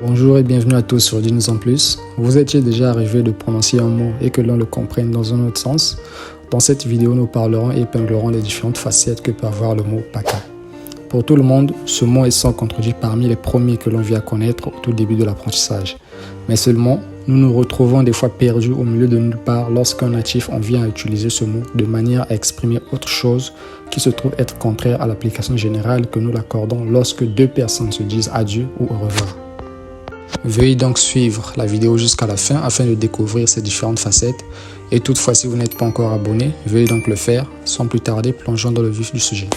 Bonjour et bienvenue à tous sur Dis-nous en plus. Vous étiez déjà arrivé de prononcer un mot et que l'on le comprenne dans un autre sens? Dans cette vidéo, nous parlerons et épinglerons les différentes facettes que peut avoir le mot paka. Pour tout le monde, ce mot est sans contredit parmi les premiers que l'on vient connaître au tout début de l'apprentissage. Mais seulement, nous nous retrouvons des fois perdus au milieu de nulle part lorsqu'un natif en vient à utiliser ce mot de manière à exprimer autre chose qui se trouve être contraire à l'application générale que nous l'accordons lorsque deux personnes se disent adieu ou au revoir. Veuillez donc suivre la vidéo jusqu'à la fin afin de découvrir ces différentes facettes. Et toutefois, si vous n'êtes pas encore abonné, veuillez donc le faire. Sans plus tarder, plongeons dans le vif du sujet.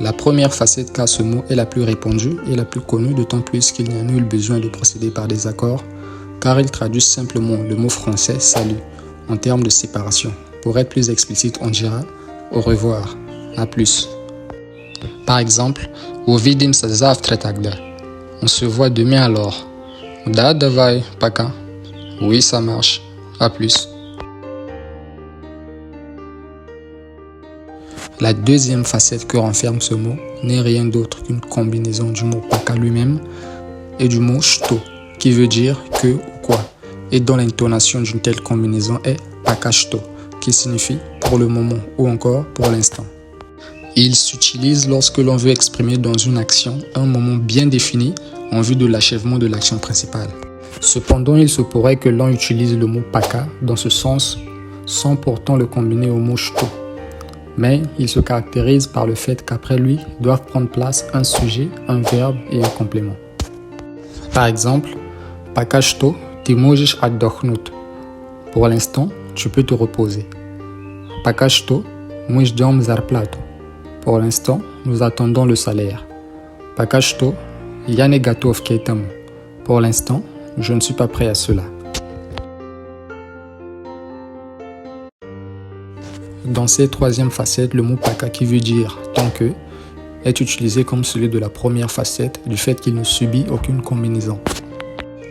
La première facette qu'a ce mot est la plus répandue et la plus connue, d'autant plus qu'il n'y a nul besoin de procéder par des accords, car il traduit simplement le mot français « salut » en termes de séparation. Pour être plus explicite, on dira « au revoir »,« à plus ». Par exemple, Увидимся завтра тогда. On se voit demain alors. Да, давай, пока. Oui, ça marche. À plus. La deuxième facette que renferme ce mot n'est rien d'autre qu'une combinaison du mot paka lui-même et du mot shto, qui veut dire que ou quoi, et dont l'intonation d'une telle combinaison est paka shto, qui signifie pour le moment ou encore pour l'instant. Il s'utilise lorsque l'on veut exprimer dans une action un moment bien défini en vue de l'achèvement de l'action principale. Cependant, il se pourrait que l'on utilise le mot paka dans ce sens sans pourtant le combiner au mot shto. Mais il se caractérise par le fait qu'après lui doivent prendre place un sujet, un verbe et un complément. Par exemple, paka shto ты можешь отдохнуть. Pour l'instant, tu peux te reposer. Paka shto мы ждем зарплату. Pour l'instant, nous attendons le salaire. Пока что я не готов к этому. Pour l'instant, je ne suis pas prêt à cela. Dans cette troisième facette, le mot paka qui veut dire tant que est utilisé comme celui de la première facette du fait qu'il ne subit aucune combinaison.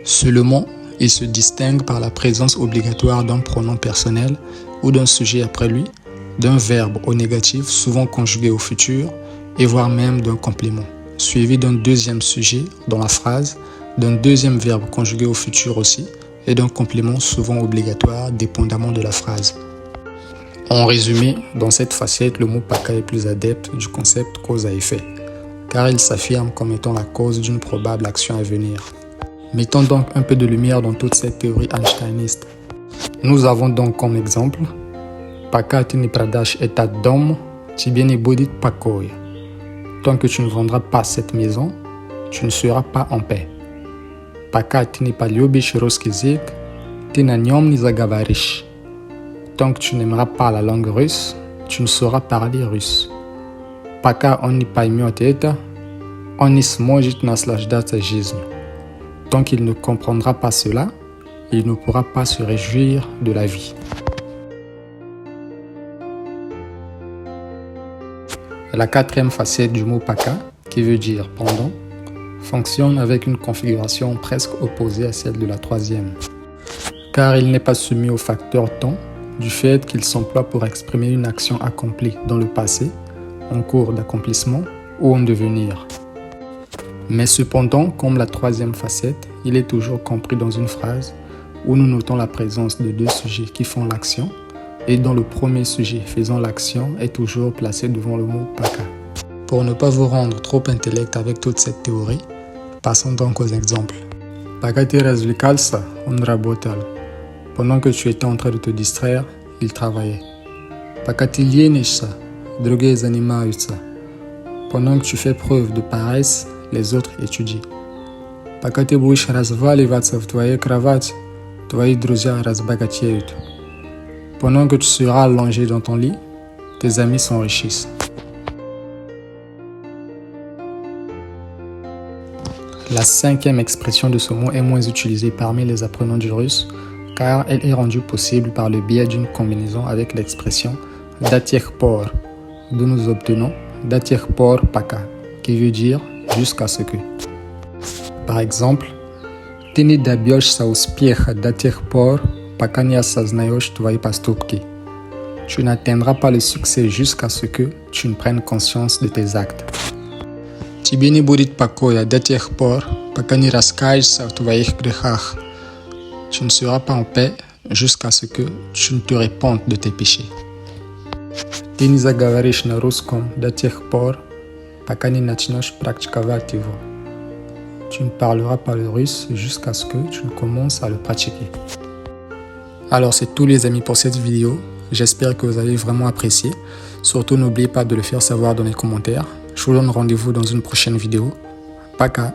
Seulement, il se distingue par la présence obligatoire d'un pronom personnel ou d'un sujet après lui, d'un verbe au négatif souvent conjugué au futur et voire même d'un complément, suivi d'un deuxième sujet dans la phrase, d'un deuxième verbe conjugué au futur aussi et d'un complément souvent obligatoire dépendamment de la phrase. En résumé, dans cette facette, le mot paka est plus adepte du concept cause à effet, car il s'affirme comme étant la cause d'une probable action à venir. Mettons donc un peu de lumière dans toute cette théorie einsteiniste. Nous avons donc comme exemple Пока ты не продашь этот дом, тебе не будет покоя. Tant que tu ne vendras pas cette maison, tu ne seras pas en paix. Пока ты не полюбишь русский язык, ты на нем не заговоришь. Tant que tu n'aimeras pas la langue russe, tu ne sauras parler russe. Пока он не поймет это, он не сможет наслаждаться жизнью. Tant qu'il ne comprendra pas cela, il ne pourra pas se réjouir de la vie. La quatrième facette du mot paka, qui veut dire pendant, fonctionne avec une configuration presque opposée à celle de la troisième, car il n'est pas soumis au facteur temps du fait qu'il s'emploie pour exprimer une action accomplie dans le passé, en cours d'accomplissement ou en devenir. Mais cependant, comme la troisième facette, il est toujours compris dans une phrase où nous notons la présence de deux sujets qui font l'action et dont le premier sujet faisant l'action est toujours placé devant le mot paka. Pour ne pas vous rendre trop intellect avec toute cette théorie, passons donc aux exemples. Пока ты развлекался, он работал. Pendant que tu étais en train de te distraire, il travaillait. Пока ты ленишься, другие занимаются. Pendant que tu fais preuve de paresse, les autres étudient. Пока ты будешь разваливаться в твоей кровати, твои друзья разбогатеют. Pendant que tu seras allongé dans ton lit, tes amis s'enrichissent. La cinquième expression de ce mot est moins utilisée parmi les apprenants du russe car elle est rendue possible par le biais d'une combinaison avec l'expression до тех пор, d'où nous obtenons до тех пор пока, qui veut dire jusqu'à ce que. Par exemple, ты не добьешься успеха до тех пор, пока не осознаешь твои поступки. Tu n'atteindras pas le succès jusqu'à ce que tu ne prennes conscience de tes actes. Тебе не будет покоя до тех пор, пока не раскаешься в твоих грехах. Tu ne seras pas en paix jusqu'à ce que tu ne te répandes de tes péchés. Ты не заговоришь на русском до тех пор, пока не начнешь практиковать его. Tu ne parleras pas le russe jusqu'à ce que tu ne commences à le pratiquer. Alors c'est tout les amis pour cette vidéo. J'espère que vous avez vraiment apprécié. Surtout n'oubliez pas de le faire savoir dans les commentaires. Je vous donne rendez-vous dans une prochaine vidéo. Пока!